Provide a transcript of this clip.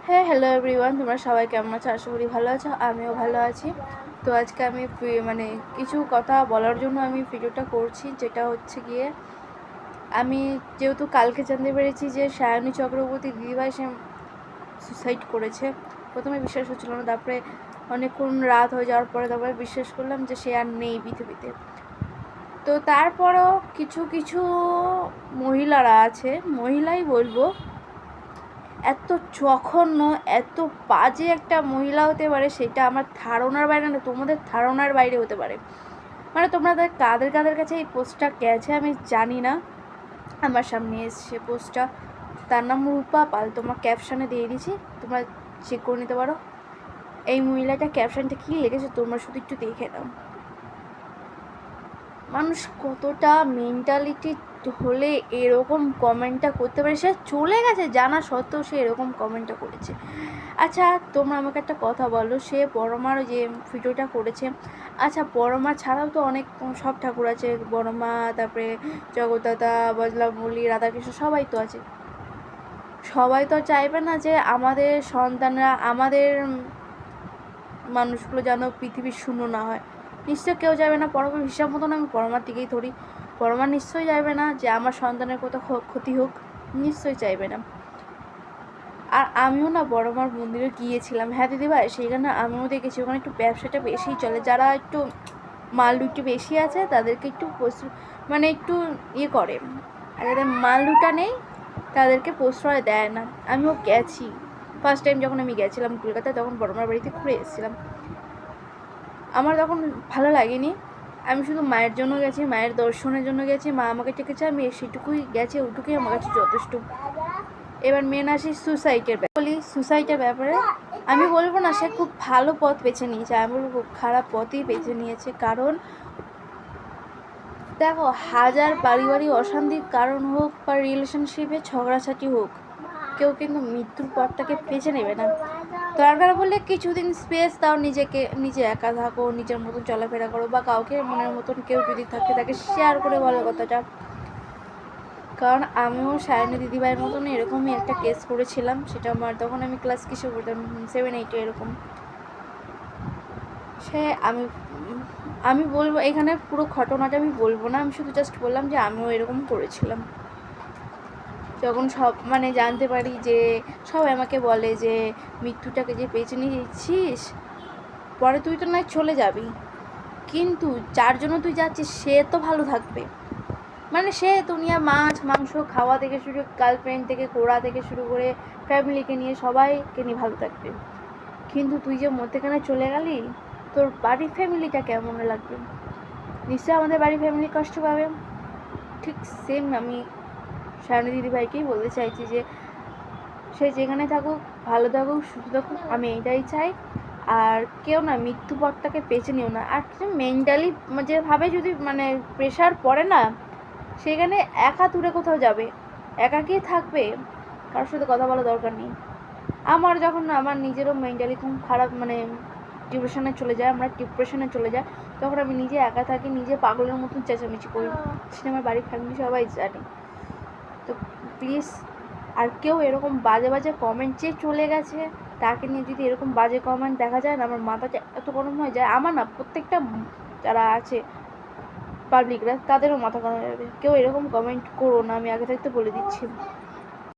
হ্যাঁ, hello everyone, তোমরা সবাই কেমন আছো? আশা করি ভালো আছো, আমিও ভালো আছি। তো আজকে আমি মানে কিছু কথা বলার জন্য আমি ভিডিওটা করছি, যেটা হচ্ছে গিয়ে আমি যেহেতু কালকে জানতে পেরেছি যে সায়নী চক্রবর্তী দিদিভাই সে সুসাইড করেছে। প্রথমে বিশ্বাস হচ্ছিল না, তারপরে অনেকক্ষণ রাত হয়ে যাওয়ার পরে তারপরে বিশ্বাস করলাম যে সে আর নেই পৃথিবীতে। তো তারপরেও কিছু কিছু মহিলারা আছে, মহিলাই বলবো, এত জঘন্য, এত বাজে একটা মহিলা হতে পারে সেটা আমার ধারণার বাইরে না, তোমাদের ধারণার বাইরে হতে পারে। মানে তোমাদের কাদের কাদের কাছে এই পোস্টটা গেছে আমি জানি না, আমার সামনে এসছে পোস্টটা। তার নাম রূপা পাল, তোমার ক্যাপশানে দিয়ে দিয়েছি, তোমরা চেক করে নিতে পারো। এই মহিলাটা ক্যাপশানটা কী লিখেছে তোমরা শুধু একটু দেখে নাও। মানুষ কতটা মেন্টালিটি হলে এরকম কমেন্টটা করতে পারে? সে চলে গেছে জানা সত্ত্বেও সে এরকম কমেন্টটা করেছে। আচ্ছা, তোমরা আমাকে একটা কথা বলো, সে পরমার যে ভিডিওটা করেছে, আচ্ছা পরমা ছাড়াও তো অনেক সব ঠাকুর আছে, বড়মা, তারপরে জগদ্দাতা, বজলামৌলি, রাধাকৃষ্ণ, সবাই তো আছে। সবাই তো চাইবে না যে আমাদের সন্তানরা, আমাদের মানুষগুলো যেন পৃথিবীর শূন্য না হয়। নিশ্চয় কেউ যাবে না, পরমার হিসাব মতন আমি পরমার দিকেই ধরি। পরমা নিশ্চয়ই চাইবে না যে আমার সন্তানের কোথাও ক্ষতি হোক, নিশ্চয়ই চাইবে না। আর আমিও না বড়মার মন্দিরে গিয়েছিলাম, হ্যাঁ দিদিভাই, সেইখানে আমিও দেখেছি ওখানে একটু ব্যবসাটা বেশিই চলে। যারা একটু মাল একটু বেশি আছে তাদেরকে একটু মানে একটু ইয়ে করে, আর যাদের মাল লুটা নেই তাদেরকে প্রশ্রয় দেয় না। আমিও গেছি, ফার্স্ট টাইম যখন আমি গেছিলাম কলকাতায়, তখন বড়মার বাড়িতে ঘুরে এসেছিলাম। আমার তখন ভালো লাগেনি, আমি শুধু মায়ের জন্য গেছি, মায়ের দর্শনের জন্য গেছি, মা আমাকে ডেকেছে, আমি সেটুকুই গেছি, ওটুকুই আমার কাছে যথেষ্ট। এবার মেন আসি সুসাইডের ব্যাপারে। বলি সুসাইডের ব্যাপারে আমি বলবো না সে খুব ভালো পথ বেছে নিয়েছে, আমি বলবো খুব খারাপ পথই বেছে নিয়েছে। কারণ দেখো, হাজার পারিবারিক অশান্তির কারণ হোক বা রিলেশনশিপে ঝগড়াঝাটি হোক, কেউ কিন্তু মৃত্যুর পথটাকে বেছে নেবে না। দরকার বললে কিছুদিন স্পেস দাও নিজেকে, নিজে একা থাকো, নিজের মতন চলাফেরা করো, বা কাউকে মনের মতন কেউ যদি থাকে তাকে শেয়ার করে বলো কথাটা। কারণ আমিও সায়নী দিদিভাইয়ের মতন এরকমই একটা কেস করেছিলাম, সেটা আমার তখন আমি ক্লাস কিসে পড়তাম, 7-8 এরকম। সে আমি বলবো এখানে পুরো ঘটনাটা আমি বলবো না, আমি শুধু জাস্ট বললাম যে আমিও এরকম করেছিলাম। যখন সব মানে জানতে পারি যে সবাই আমাকে বলে যে মৃত্যুটাকে যে বেছে নিয়েছিস, পরে তুই তো নয় চলে যাবি, কিন্তু যার জন্য তুই যাচ্ছিস সে তো ভালো থাকবে। মানে সে দুনিয়া মাছ মাংস খাওয়া থেকে শুরু, গার্লফ্রেন্ড থেকে ঘোরা থেকে শুরু করে ফ্যামিলিকে নিয়ে সবাইকে নিয়ে ভালো থাকবে, কিন্তু তুই যে মধ্যেখানে চলে গেলি, তোর বাড়ির ফ্যামিলিটা কেমন লাগবে? নিশ্চয়ই আমাদের বাড়ির ফ্যামিলি কষ্ট পাবে। ঠিক সেম আমি সায়নী দিদিভাইকেই বলতে চাইছি যে সে যেখানে থাকুক, ভালো থাকুক, সুস্থ থাকুক, আমি এইটাই চাই। আর কেউ না মৃত্যু পথটাকে বেছে নিও না। আর মেন্টালি যেভাবে যদি মানে প্রেশার পড়ে না, সেখানে একা দূরে কোথাও যাবে, একাকই থাকবে, কারোর সাথে কথা বলার দরকার নেই। আমার যখন আমার নিজেরও মেন্টালি খুব খারাপ, মানে ডিপ্রেশনে চলে যায়, তখন আমি নিজে একা থাকি, নিজে পাগলের মতন চেঁচামেচি করি, সেটা আমার বাড়ির ফ্যামিলি সবাই জানে। তো প্লিজ, আর কেউ এরকম বাজে বাজে কমেন্ট যে চলে গেছে তাকে নিয়ে যদি এরকম বাজে কমেন্ট দেখা যায় না, আমার মাথাটা এত গরম হয়ে যায়। আমার না, প্রত্যেকটা যারা আছে পাবলিকরা তাদেরও মাথা গরম হয়ে যাবে। কেউ এরকম কমেন্ট করো না, আমি আগে থাকতে বলে দিচ্ছি।